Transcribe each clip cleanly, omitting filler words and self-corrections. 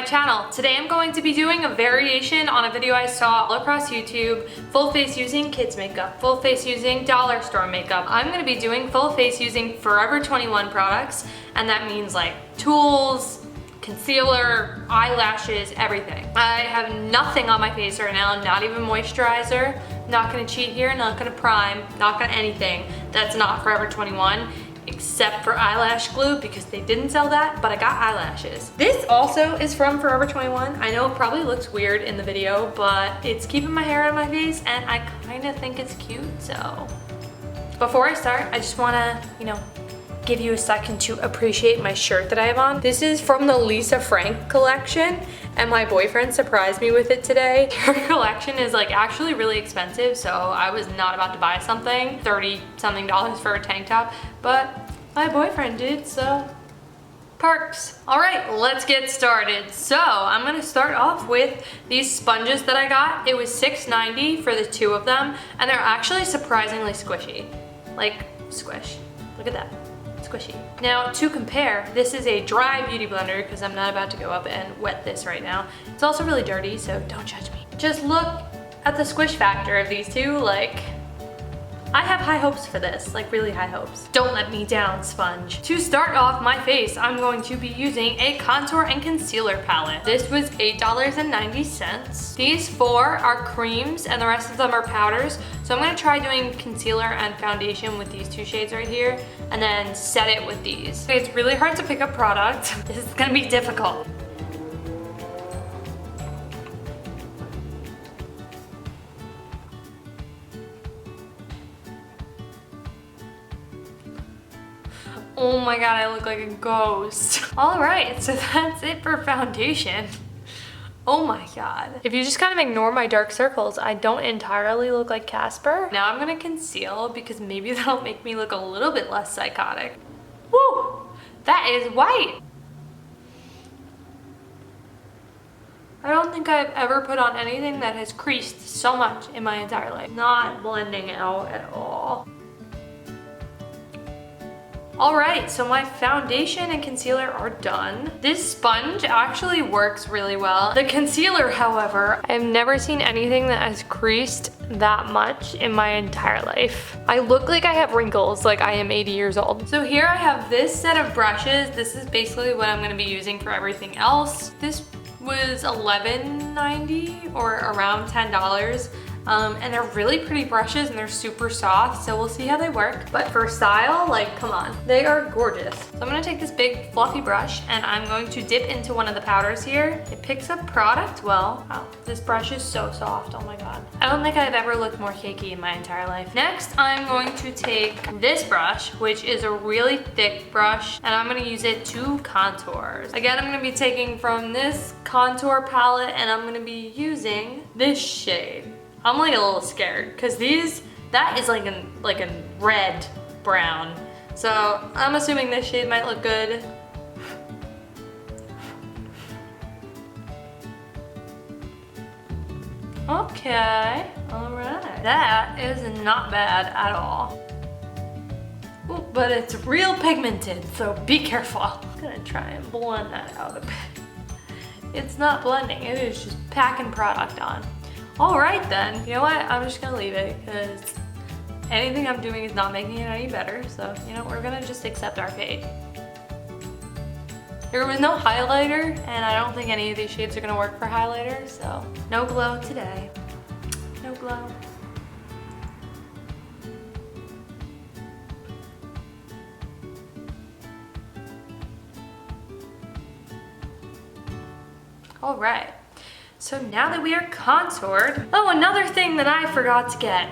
channel. Today I'm going to be doing a variation on a video I saw all across YouTube. Full face using kids makeup, full face using dollar store makeup. I'm going to be doing full face using Forever 21 products, and that means like tools, concealer, eyelashes, everything. I have nothing on my face right now, not even moisturizer. Not gonna cheat here, not gonna prime, not gonna anything that's not Forever 21, except for eyelash glue because they didn't sell that, but I got eyelashes. This also is from Forever 21. I know it probably looks weird in the video, but it's keeping my hair out of my face and I kinda think it's cute, so. Before I start, I just wanna, give you a second to appreciate my shirt that I have on. This is from the Lisa Frank collection, and my boyfriend surprised me with it today. Her collection is like actually really expensive, so I was not about to buy something, $30 something for a tank top, but my boyfriend did, so perks. All right, let's get started. So I'm gonna start off with these sponges that I got. It was $6.90 for the two of them, and they're actually surprisingly squishy. Like, squish, look at that. Squishy. Now to compare, this is a dry beauty blender because I'm not about to go up and wet this right now. It's also really dirty, so don't judge me. Just look at the squish factor of these two. Like, I have high hopes for this, like really high hopes. Don't let me down, sponge. To start off my face, I'm going to be using a contour and concealer palette. This was $8.90. These four are creams and the rest of them are powders. So I'm gonna try doing concealer and foundation with these two shades right here and then set it with these. Okay, it's really hard to pick up product. This is gonna be difficult. Oh my god, I look like a ghost. All right, so that's it for foundation. Oh my god. If you just kind of ignore my dark circles, I don't entirely look like Casper. Now I'm gonna conceal because maybe that'll make me look a little bit less psychotic. Woo! That is white. I don't think I've ever put on anything that has creased so much in my entire life. Not blending out at all. Alright, so my foundation and concealer are done. This sponge actually works really well. The concealer, however, I have never seen anything that has creased that much in my entire life. I look like I have wrinkles, like I am 80 years old. So here I have this set of brushes. This is basically what I'm gonna be using for everything else. This was $11.90 or around $10. And they're really pretty brushes and they're super soft, so we'll see how they work. But for style, like, come on, they are gorgeous. So I'm gonna take this big fluffy brush and I'm going to dip into one of the powders here. It picks up product well. Wow, this brush is so soft, oh my god. I don't think I've ever looked more cakey in my entire life. Next, I'm going to take this brush, which is a really thick brush, and I'm gonna use it to contour. Again, I'm gonna be taking from this contour palette and I'm gonna be using this shade. I'm like a little scared because that is like a red brown. So I'm assuming this shade might look good. Okay, all right. That is not bad at all. Ooh, but it's real pigmented, so be careful. I'm gonna try and blend that out a bit. It's not blending, it is just packing product on. All right then, you know what? I'm just gonna leave it because anything I'm doing is not making it any better. So, we're gonna just accept our fate. There was no highlighter and I don't think any of these shades are gonna work for highlighter, so no glow today. No glow. All right. So now that we are contoured, oh, another thing that I forgot to get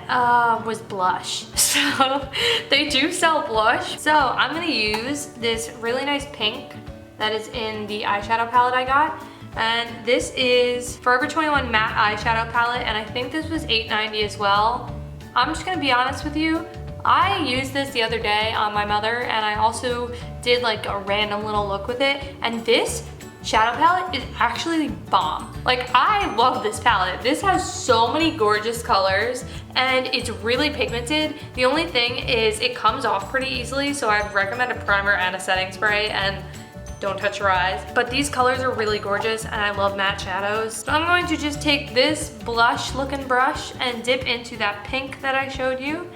was blush. So they do sell blush. So I'm gonna use this really nice pink that is in the eyeshadow palette I got. And this is Forever 21 matte eyeshadow palette, and I think this was $8.90 as well. I'm just gonna be honest with you. I used this the other day on my mother, and I also did like a random little look with it, and this shadow palette is actually bomb. Like, I love this palette. This has so many gorgeous colors and it's really pigmented. The only thing is it comes off pretty easily, so I'd recommend a primer and a setting spray, and don't touch your eyes. But these colors are really gorgeous and I love matte shadows. So I'm going to just take this blush looking brush and dip into that pink that I showed you.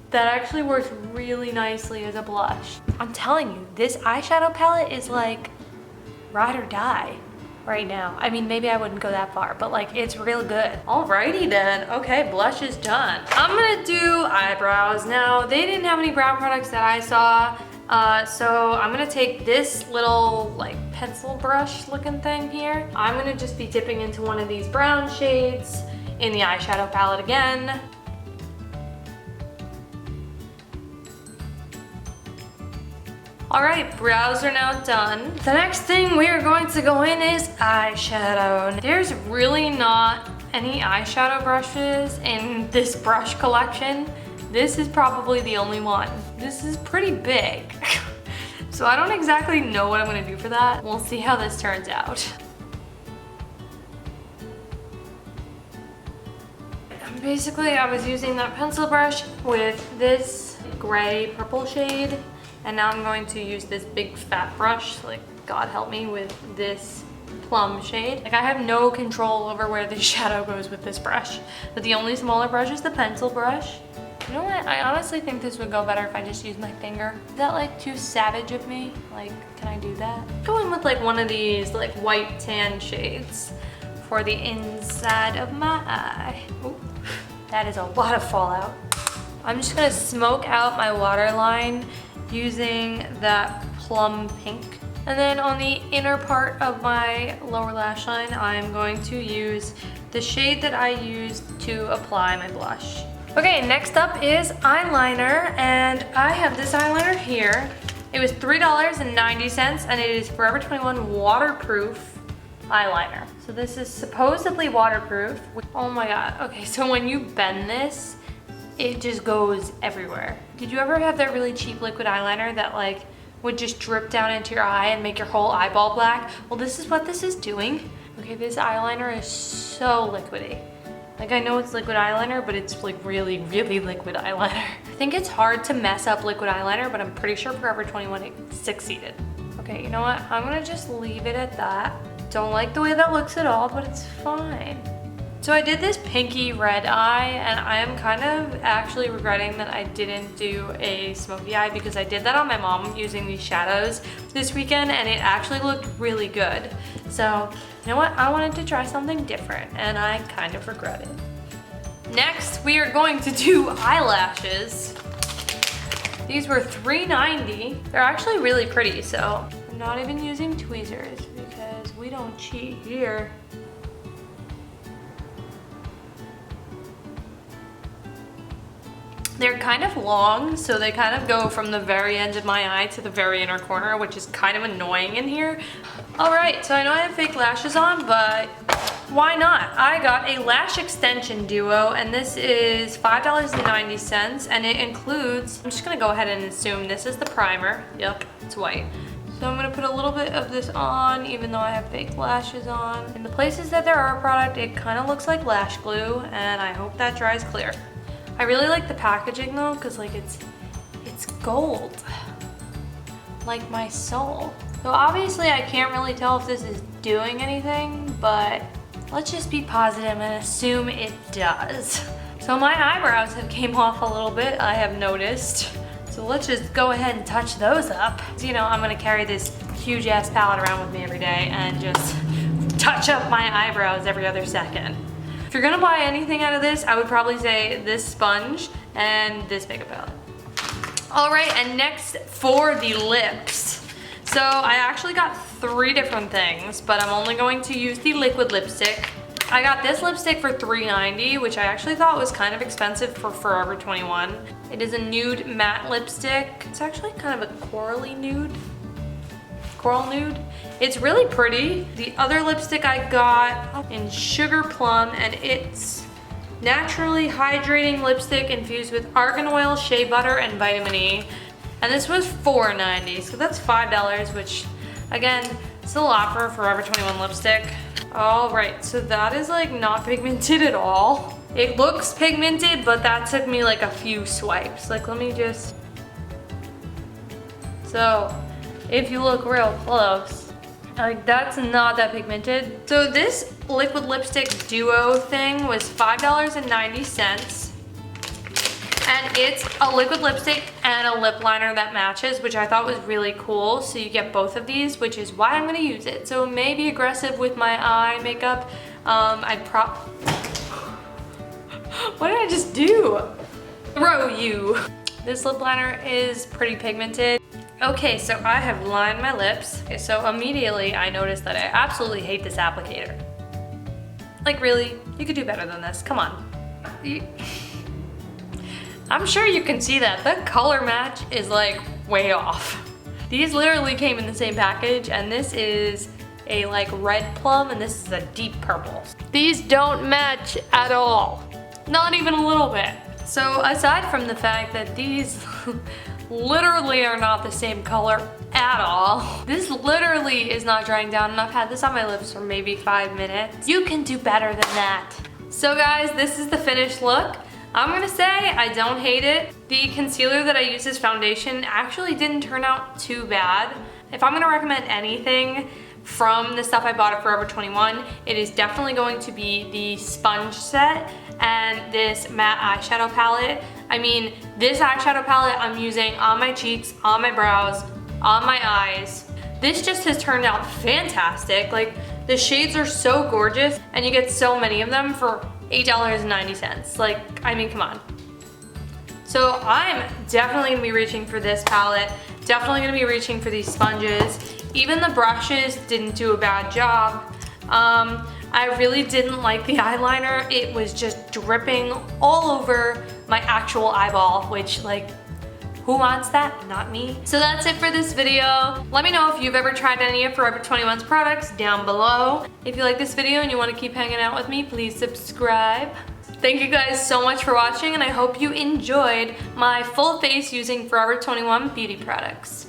That actually works really nicely as a blush. I'm telling you, this eyeshadow palette is like ride or die right now. I mean, maybe I wouldn't go that far, but like it's real good. Alrighty then, okay, blush is done. I'm gonna do eyebrows now. They didn't have any brow products that I saw, so I'm gonna take this little like pencil brush looking thing here. I'm gonna just be dipping into one of these brown shades in the eyeshadow palette again. All right, brows are now done. The next thing we are going to go in is eyeshadow. There's really not any eyeshadow brushes in this brush collection. This is probably the only one. This is pretty big. So I don't exactly know what I'm gonna do for that. We'll see how this turns out. Basically, I was using that pencil brush with this gray purple shade. And now I'm going to use this big fat brush, like God help me, with this plum shade. Like I have no control over where the shadow goes with this brush. But the only smaller brush is the pencil brush. You know what, I honestly think this would go better if I just used my finger. Is that like too savage of me? Like, can I do that? Go in with like one of these like white tan shades for the inside of my eye. Ooh, that is a lot of fallout. I'm just gonna smoke out my waterline using that plum pink. And then on the inner part of my lower lash line, I'm going to use the shade that I used to apply my blush. Okay, next up is eyeliner, and I have this eyeliner here. It was $3.90 and it is Forever 21 waterproof eyeliner. So this is supposedly waterproof. Oh my God, okay, so when you bend this, it just goes everywhere. Did you ever have that really cheap liquid eyeliner that like would just drip down into your eye and make your whole eyeball black? Well, this is what this is doing. Okay, this eyeliner is so liquidy. Like I know it's liquid eyeliner, but it's like really, really liquid eyeliner. I think it's hard to mess up liquid eyeliner, but I'm pretty sure Forever 21 succeeded. Okay, you know what? I'm gonna just leave it at that. Don't like the way that looks at all, but it's fine. So I did this pinky red eye, and I am kind of actually regretting that I didn't do a smoky eye because I did that on my mom using these shadows this weekend and it actually looked really good. So you know what, I wanted to try something different and I kind of regret it. Next, we are going to do eyelashes. These were $3.90. They're actually really pretty, so I'm not even using tweezers because we don't cheat here. They're kind of long, so they kind of go from the very end of my eye to the very inner corner, which is kind of annoying in here. All right, so I know I have fake lashes on, but why not? I got a lash extension duo, and this is $5.90, and it includes, I'm just gonna go ahead and assume this is the primer. Yep, it's white. So I'm gonna put a little bit of this on, even though I have fake lashes on. In the places that there are product, it kind of looks like lash glue, and I hope that dries clear. I really like the packaging though, because like it's gold, like my soul. So obviously I can't really tell if this is doing anything, but let's just be positive and assume it does. So my eyebrows have came off a little bit, I have noticed. So let's just go ahead and touch those up. So, you know, I'm gonna carry this huge ass palette around with me every day and just touch up my eyebrows every other second. If you're gonna buy anything out of this, I would probably say this sponge and this makeup palette. All right, and next for the lips. So I actually got 3 different things, but I'm only going to use the liquid lipstick. I got this lipstick for $3.90, which I actually thought was kind of expensive for Forever 21. It is a nude matte lipstick. It's actually kind of a corally nude. Coral nude. It's really pretty. The other lipstick I got in Sugar Plum, and it's naturally hydrating lipstick infused with argan oil, shea butter, and vitamin E. And this was $4.90, so that's $5, which again, it's a lot for a Forever 21 lipstick. All right, so that is like not pigmented at all. It looks pigmented, but that took me like a few swipes. Like, let me just So if you look real close, like that's not that pigmented. So this liquid lipstick duo thing was $5.90. And it's a liquid lipstick and a lip liner that matches, which I thought was really cool. So you get both of these, which is why I'm gonna use it. So it may be aggressive with my eye makeup. What did I just do? Throw you. This lip liner is pretty pigmented. Okay, so I have lined my lips. Okay, so immediately I noticed that I absolutely hate this applicator. Like really, you could do better than this, come on. I'm sure you can see that. The color match is like way off. These literally came in the same package, and this is a like red plum and this is a deep purple. These don't match at all. Not even a little bit. So aside from the fact that these literally are not the same color at all, this literally is not drying down, and I've had this on my lips for maybe 5 minutes. You can do better than that. So guys, this is the finished look. I'm gonna say I don't hate it. The concealer that I use as foundation actually didn't turn out too bad. If I'm gonna recommend anything from the stuff I bought at Forever 21, it is definitely going to be the sponge set and this matte eyeshadow palette. I mean, this eyeshadow palette I'm using on my cheeks, on my brows, on my eyes. This just has turned out fantastic. Like, the shades are so gorgeous and you get so many of them for $8.90. Like, I mean, come on. So I'm definitely gonna be reaching for this palette. Definitely gonna be reaching for these sponges. Even the brushes didn't do a bad job. I really didn't like the eyeliner. It was just dripping all over my actual eyeball, which, like, who wants that? Not me. So that's it for this video. Let me know if you've ever tried any of Forever 21's products down below. If you like this video and you want to keep hanging out with me, please subscribe. Thank you guys so much for watching, and I hope you enjoyed my full face using Forever 21 beauty products.